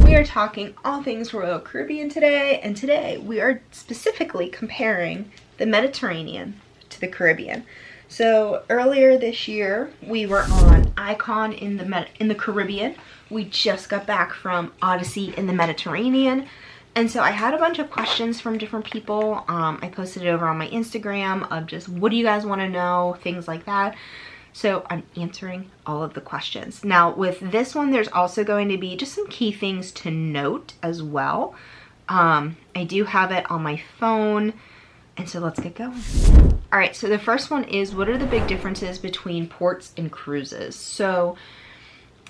We are talking all things Royal Caribbean today, and today we are specifically comparing the Mediterranean to the Caribbean. So earlier this year we were on Icon in the Caribbean. We just got back from Odyssey in the Mediterranean, and so I had a bunch of questions from different people. I posted it over on my Instagram of just what do you guys want to know, things like that. So I'm answering all of the questions. Now with this one, there's also going to be just some key things to note as well. I do have it on my phone, and so let's get going. All right, so the first one is, what are the big differences between ports and cruises? So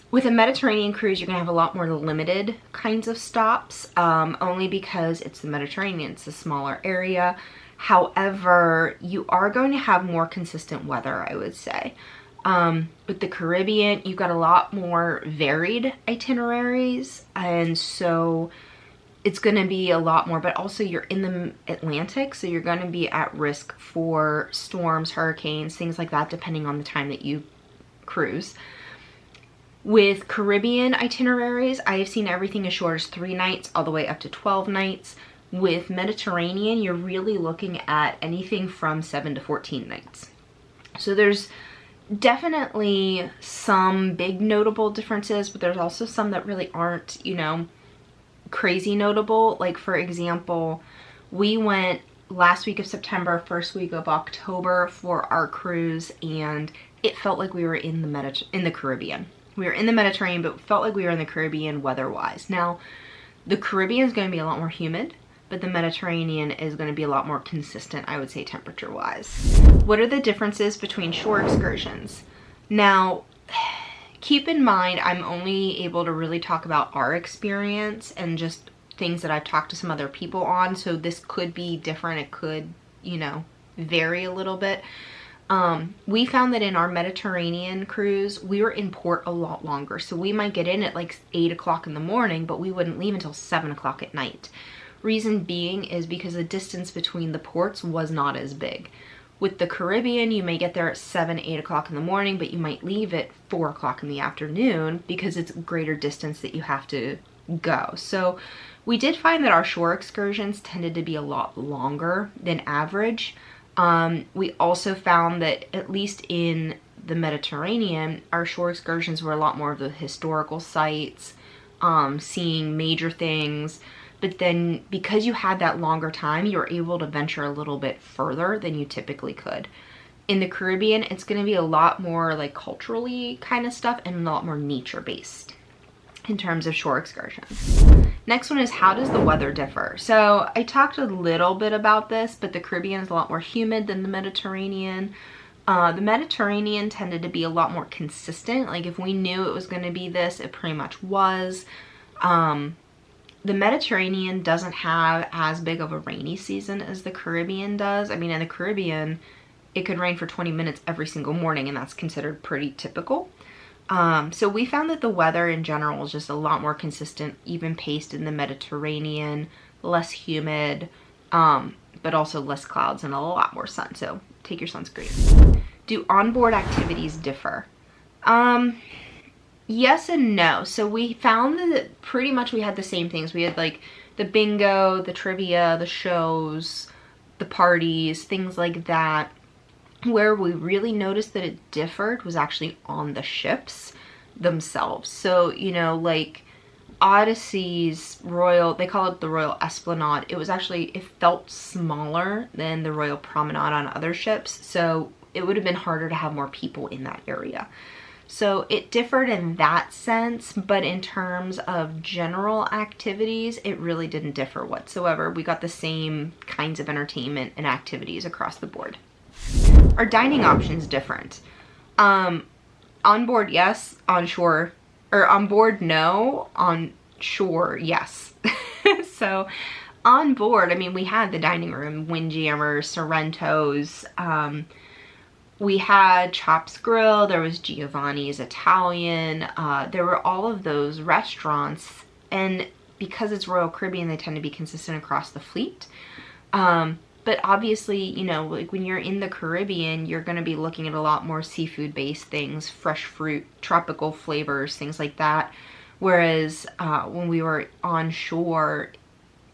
with a Mediterranean cruise, you're gonna have a lot more limited kinds of stops, only because it's the Mediterranean, it's a smaller area. However, you are going to have more consistent weather, I would say. With the Caribbean, you've got a lot more varied itineraries, and so it's going to be a lot more, but also you're in the Atlantic, so you're going to be at risk for storms, hurricanes, things like that, depending on the time that you cruise. With Caribbean itineraries, I have seen everything as short as 3 nights all the way up to 12 nights. With Mediterranean, you're really looking at anything from 7 to 14 nights. So there's definitely some big notable differences, but there's also some that really aren't, you know, crazy notable. Like for example, we went last week of September, first week of October for our cruise, and it felt like we were in the Caribbean. We were in the Mediterranean, but it felt like we were in the Caribbean weather-wise. Now, the Caribbean is going to be a lot more humid, but the Mediterranean is going to be a lot more consistent, I would say, temperature-wise. What are the differences between shore excursions? Now, keep in mind, I'm only able to really talk about our experience and just things that I've talked to some other people on, so this could be different. It could, you know, vary a little bit. We found that in our Mediterranean cruise, we were in port a lot longer. So we might get in at like 8 o'clock in the morning, but we wouldn't leave until 7 o'clock at night. Reason being is because the distance between the ports was not as big. With the Caribbean, you may get there at 7, 8 o'clock in the morning, but you might leave at 4 o'clock in the afternoon because it's a greater distance that you have to go. So we did find that our shore excursions tended to be a lot longer than average. We also found that at least in the Mediterranean, our shore excursions were a lot more of the historical sites, seeing major things. But then because you had that longer time, you were able to venture a little bit further than you typically could. In the Caribbean, it's going to be a lot more like culturally kind of stuff and a lot more nature based in terms of shore excursions. Next one is, how does the weather differ? So I talked a little bit about this, but the Caribbean is a lot more humid than the Mediterranean. The Mediterranean tended to be a lot more consistent. Like if we knew it was going to be this, it pretty much was. The Mediterranean doesn't have as big of a rainy season as the Caribbean does. I mean, in the Caribbean, it could rain for 20 minutes every single morning, and that's considered pretty typical. So we found that the weather in general is just a lot more consistent, even paced in the Mediterranean, less humid, but also less clouds and a lot more sun. So take your sunscreen. Do onboard activities differ? Yes and no. So we found that pretty much we had the same things. We had like the bingo, the trivia, the shows, the parties, things like that. Where we really noticed that it differed was actually on the ships themselves. So, you know, like Odyssey's Royal, they call it the Royal Esplanade. It was actually, it felt smaller than the Royal Promenade on other ships. So it would have been harder to have more people in that area. So it differed in that sense, but in terms of general activities, it really didn't differ whatsoever. We got the same kinds of entertainment and activities across the board. Are dining options different? On board, yes. On shore, or on board, no. On shore, yes. So on board, I mean, we had the dining room, Windjammers, Sorrentos. we had Chops Grill, there was Giovanni's Italian, there were all of those restaurants, and because it's Royal Caribbean, they tend to be consistent across the fleet. But obviously, you know, like when you're in the Caribbean, you're going to be looking at a lot more seafood-based things, fresh fruit, tropical flavors, things like that. Whereas when we were on shore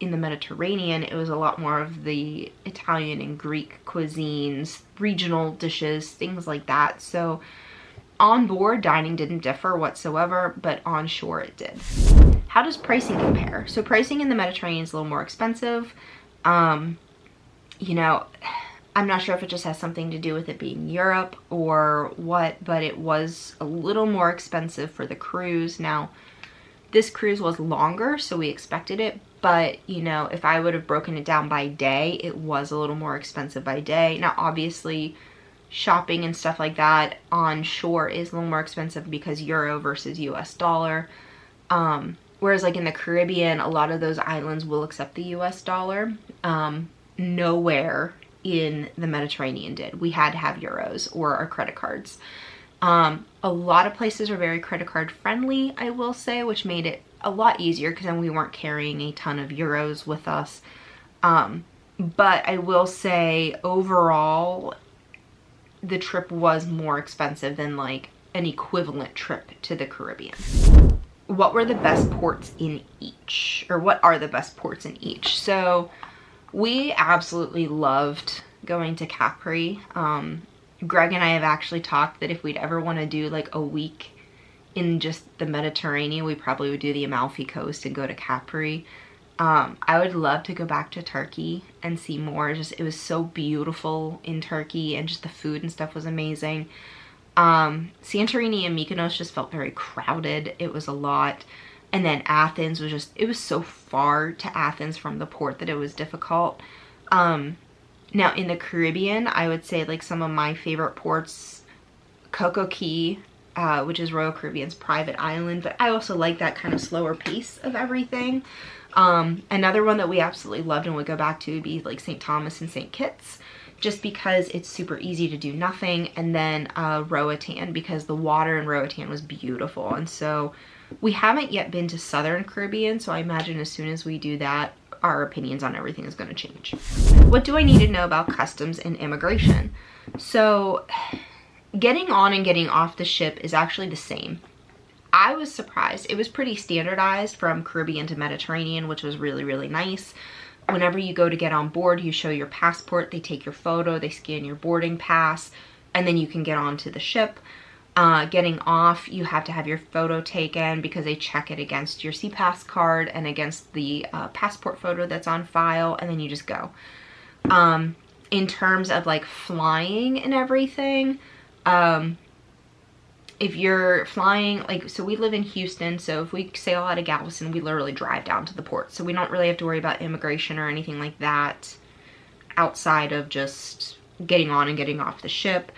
in the Mediterranean, it was a lot more of the Italian and Greek cuisines, regional dishes, things like that. So on board, dining didn't differ whatsoever, but on shore it did. How does pricing compare? So pricing in the Mediterranean is a little more expensive. You know, I'm not sure if it just has something to do with it being Europe or what, but it was a little more expensive for the cruise. Now, this cruise was longer, so we expected it, but, you know, if I would have broken it down by day, it was a little more expensive by day. Now, obviously, shopping and stuff like that on shore is a little more expensive because euro versus US dollar. Whereas, like, in the Caribbean, a lot of those islands will accept the US dollar. Nowhere in the Mediterranean did. We had to have euros or our credit cards. A lot of places are very credit card friendly, I will say, which made it a lot easier because then we weren't carrying a ton of euros with us. But I will say overall, the trip was more expensive than like an equivalent trip to the Caribbean. What were the best ports in each? Or what are the best ports in each? So we absolutely loved going to Capri. Greg and I have actually talked that if we'd ever want to do like a week in just the Mediterranean, we probably would do the Amalfi Coast and go to Capri. I would love to go back to Turkey and see more. Just, it was so beautiful in Turkey, and just the food and stuff was amazing. Santorini and Mykonos just felt very crowded. It was a lot. And then Athens was just, it was so far to Athens from the port that it was difficult. Now in the Caribbean, I would say like some of my favorite ports, Coco Key, which is Royal Caribbean's private island, but I also like that kind of slower pace of everything. Another one that we absolutely loved and would go back to would be like St. Thomas and St. Kitts, just because it's super easy to do nothing. And then Roatan, because the water in Roatan was beautiful. And so we haven't yet been to Southern Caribbean, so I imagine as soon as we do that, our opinions on everything is going to change. What do I need to know about customs and immigration? So getting on and getting off the ship is actually the same. I was surprised. It was pretty standardized from Caribbean to Mediterranean, which was really, really nice. Whenever you go to get on board, you show your passport, they take your photo, they scan your boarding pass, and then you can get onto the ship. Getting off, you have to have your photo taken because they check it against your SeaPass card and against the passport photo that's on file, and then you just go. In terms of like flying and everything, if you're flying, like, so we live in Houston, so if we sail out of Galveston, we literally drive down to the port. So we don't really have to worry about immigration or anything like that outside of just getting on and getting off the ship.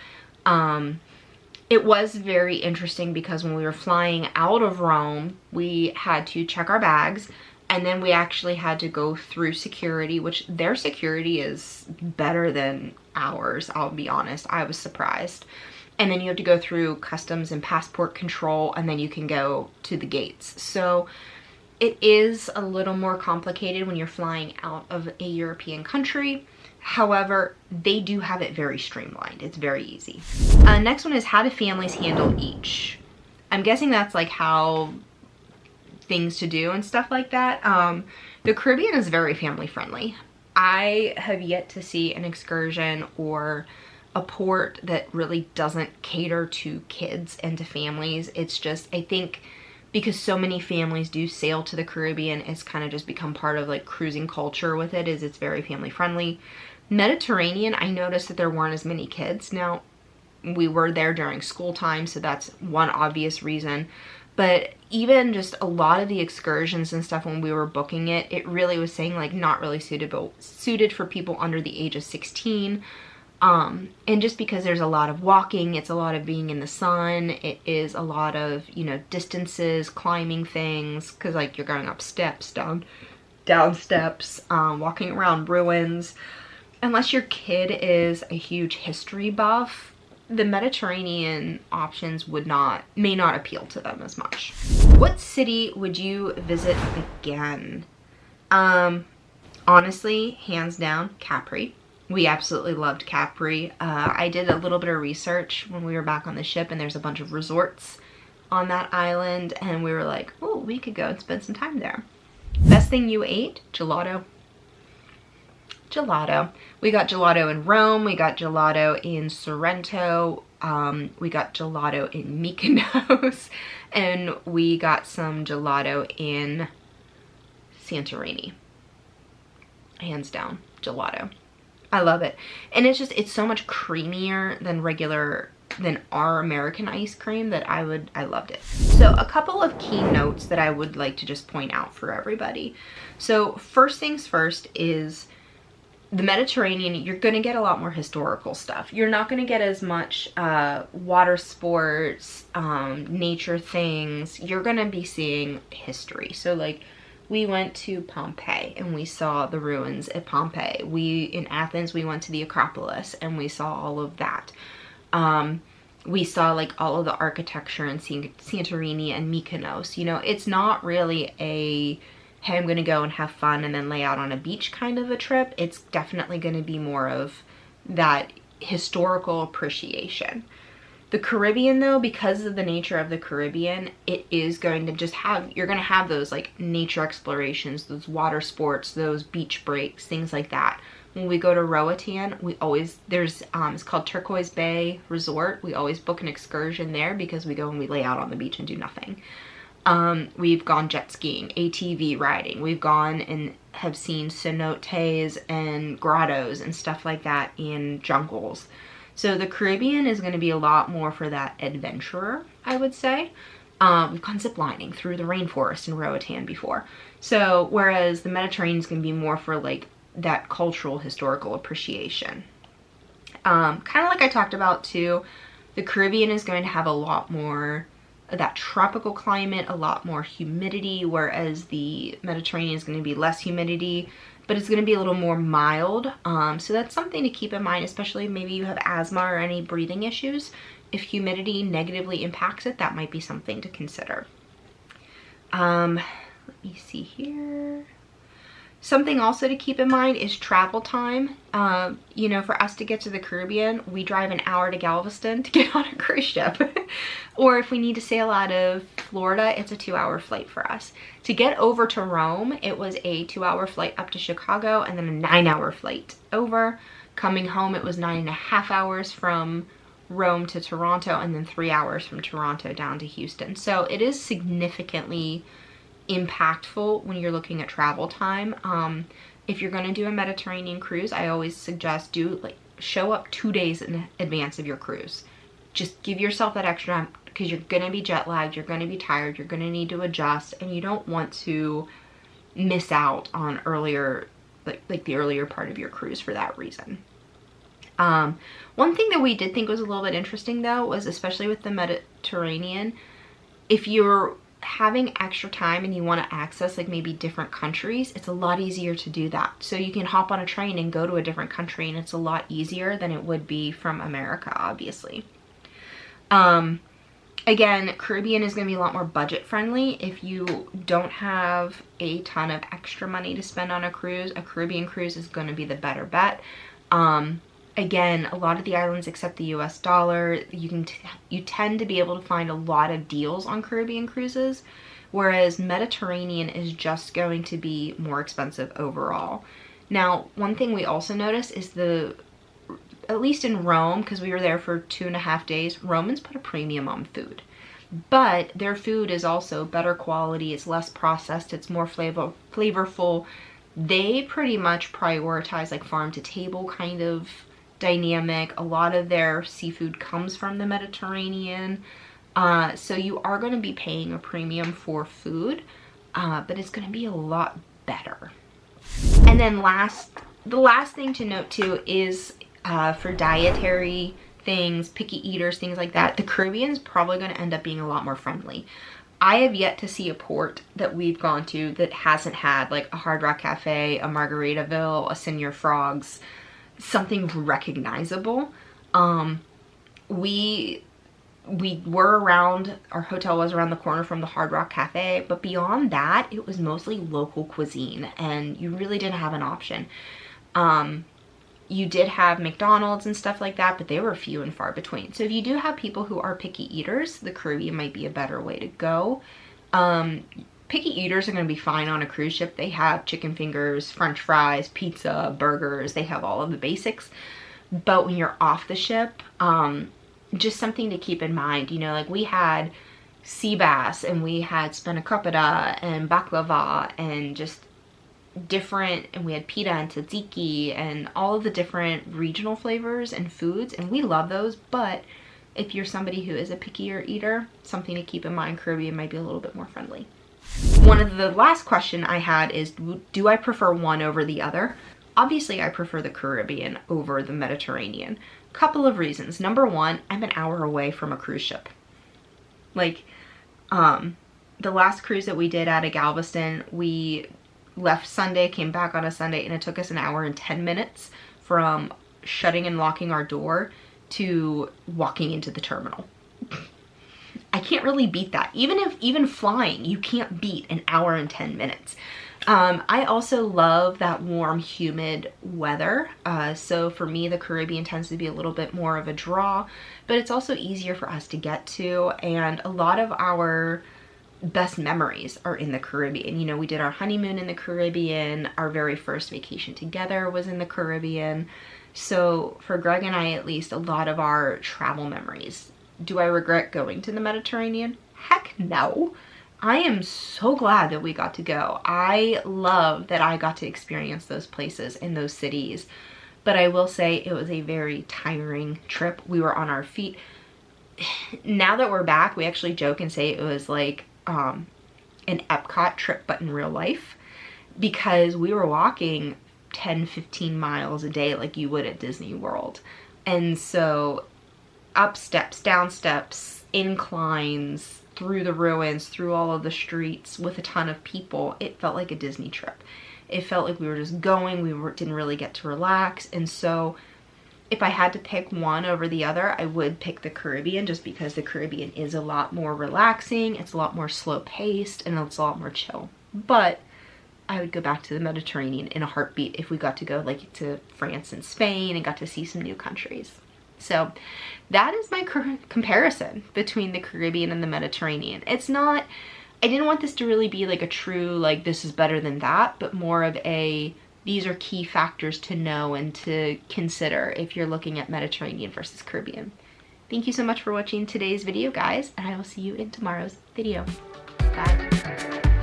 It was very interesting because when we were flying out of Rome, we had to check our bags, and then we actually had to go through security, which their security is better than ours, I'll be honest. I was surprised. And then you have to go through customs and passport control, and then you can go to the gates. So it is a little more complicated when you're flying out of a European country. However, they do have it very streamlined. It's very easy. Next one is, how do families handle each? I'm guessing that's like how things to do and stuff like that. The Caribbean is very family friendly. I have yet to see an excursion or a port that really doesn't cater to kids and to families. It's just, I think because so many families do sail to the Caribbean, it's kind of just become part of like cruising culture with it, is it's very family friendly. Mediterranean, I noticed that there weren't as many kids. Now, we were there during school time, so that's one obvious reason. But even just a lot of the excursions and stuff when we were booking it, it really was saying like not really suited for people under the age of 16. And just because there's a lot of walking, it's a lot of being in the sun, it is a lot of, you know, distances, climbing things, because like you're going up steps, down steps, walking around ruins. Unless your kid is a huge history buff, the Mediterranean options may not appeal to them as much. What city would you visit again? Honestly, hands down, Capri. We absolutely loved Capri. I did a little bit of research when we were back on the ship, and there's a bunch of resorts on that island, and we were like, oh, we could go and spend some time there. Best thing you ate? Gelato. Gelato. We got gelato in Rome, we got gelato in Sorrento, we got gelato in Mykonos, and we got some gelato in Santorini. Hands down, gelato. I love it. And it's so much creamier than our American ice cream that I loved it. So a couple of key notes that I would like to just point out for everybody. So first things first is the Mediterranean, you're gonna get a lot more historical stuff. You're not gonna get as much water sports, nature things. You're gonna be seeing history. So like, we went to Pompeii and we saw the ruins at Pompeii. In Athens, we went to the Acropolis and we saw all of that. We saw like all of the architecture in Santorini and Mykonos. You know, it's not really a, hey, I'm gonna go and have fun and then lay out on a beach kind of a trip. It's definitely gonna be more of that historical appreciation. The Caribbean though, because of the nature of the Caribbean, it is going to just you're gonna have those like nature explorations, those water sports, those beach breaks, things like that. When we go to Roatan, it's called Turquoise Bay Resort. We always book an excursion there because we go and we lay out on the beach and do nothing. We've gone jet skiing, ATV riding. We've gone and have seen cenotes and grottos and stuff like that in jungles. So the Caribbean is going to be a lot more for that adventurer, I would say. We've gone ziplining through the rainforest in Roatan before. So whereas the Mediterranean is going to be more for like that cultural, historical appreciation. Kind of like I talked about too, the Caribbean is going to have a lot more of that tropical climate, a lot more humidity, whereas the Mediterranean is going to be less humidity, but it's going to be a little more mild. So that's something to keep in mind, especially if maybe you have asthma or any breathing issues. If humidity negatively impacts it, that might be something to consider. Let me see here. Something also to keep in mind is travel time. You know, for us to get to the Caribbean, we drive an hour to Galveston to get on a cruise ship. Or if we need to sail out of Florida, it's a 2-hour flight for us. To get over to Rome, it was a 2-hour flight up to Chicago and then a 9-hour flight over. Coming home, it was 9.5 hours from Rome to Toronto and then 3 hours from Toronto down to Houston. So it is significantly impactful when you're looking at travel time. If you're going to do a Mediterranean cruise, I always suggest show up 2 days in advance of your cruise. Just give yourself that extra time because you're going to be jet lagged, you're going to be tired, you're going to need to adjust, and you don't want to miss out on earlier, like the earlier part of your cruise for that reason. One thing that we did think was a little bit interesting though was, especially with the Mediterranean, if you're having extra time and you want to access like maybe different countries, it's a lot easier to do that. So you can hop on a train and go to a different country, and it's a lot easier than it would be from America, obviously. Again, Caribbean is going to be a lot more budget friendly. If you don't have a ton of extra money to spend on a Caribbean cruise is going to be the better bet. Again, a lot of the islands accept the US dollar. You tend to be able to find a lot of deals on Caribbean cruises, whereas Mediterranean is just going to be more expensive overall. Now, one thing we also noticed is at least in Rome, because we were there for 2.5 days, Romans put a premium on food. But their food is also better quality, it's less processed, it's more flavorful. They pretty much prioritize like farm to table kind of dynamic. A lot of their seafood comes from the Mediterranean. So you are going to be paying a premium for food, but it's going to be a lot better. And then the last thing to note too is for dietary things, picky eaters, things like that, the Caribbean's probably going to end up being a lot more friendly. I have yet to see a port that we've gone to that hasn't had like a Hard Rock Cafe, a Margaritaville, a Señor Frogs, something recognizable. we were around, our hotel was around the corner from the Hard Rock Cafe, but beyond that, it was mostly local cuisine, and you really didn't have an option. You did have McDonald's and stuff like that, but they were few and far between. So if you do have people who are picky eaters, the Caribbean might be a better way to go. Picky eaters are going to be fine on a cruise ship. They have chicken fingers, french fries, pizza, burgers. They have all of the basics. But when you're off the ship, just something to keep in mind, you know, like we had sea bass and we had spanakopita and baklava and just different, and we had pita and tzatziki and all of the different regional flavors and foods, and we love those. But if you're somebody who is a pickier eater, something to keep in mind, Caribbean might be a little bit more friendly. One of the last question I had is, do I prefer one over the other? Obviously, I prefer the Caribbean over the Mediterranean. Couple of reasons. Number one, I'm an hour away from a cruise ship. Like, the last cruise that we did out of Galveston, we left Sunday, came back on a Sunday, and it took us an hour and 10 minutes from shutting and locking our door to walking into the terminal. I can't really beat that. Even flying, you can't beat an hour and 10 minutes. I also love that warm, humid weather. So for me, the Caribbean tends to be a little bit more of a draw, but it's also easier for us to get to. And a lot of our best memories are in the Caribbean. You know, we did our honeymoon in the Caribbean. Our very first vacation together was in the Caribbean. So for Greg and I, at least, a lot of our travel memories. Do I regret going to the Mediterranean? Heck no. I am so glad that we got to go. I love that I got to experience those places and those cities. But I will say it was a very tiring trip. We were on our feet. Now that we're back, we actually joke and say it was like an Epcot trip, but in real life, because we were walking 10-15 miles a day like you would at Disney World. And so up steps, down steps, inclines, through the ruins, through all of the streets with a ton of people, it felt like a Disney trip. It felt like we were just going, didn't really get to relax. And so if I had to pick one over the other, I would pick the Caribbean, just because the Caribbean is a lot more relaxing, it's a lot more slow paced, and it's a lot more chill. But I would go back to the Mediterranean in a heartbeat if we got to go like to France and Spain and got to see some new countries. So that is my comparison between the Caribbean and the Mediterranean. It's not, I didn't want this to really be like a true, like this is better than that, but more of a, these are key factors to know and to consider if you're looking at Mediterranean versus Caribbean. Thank you so much for watching today's video, guys, and I will see you in tomorrow's video. Bye.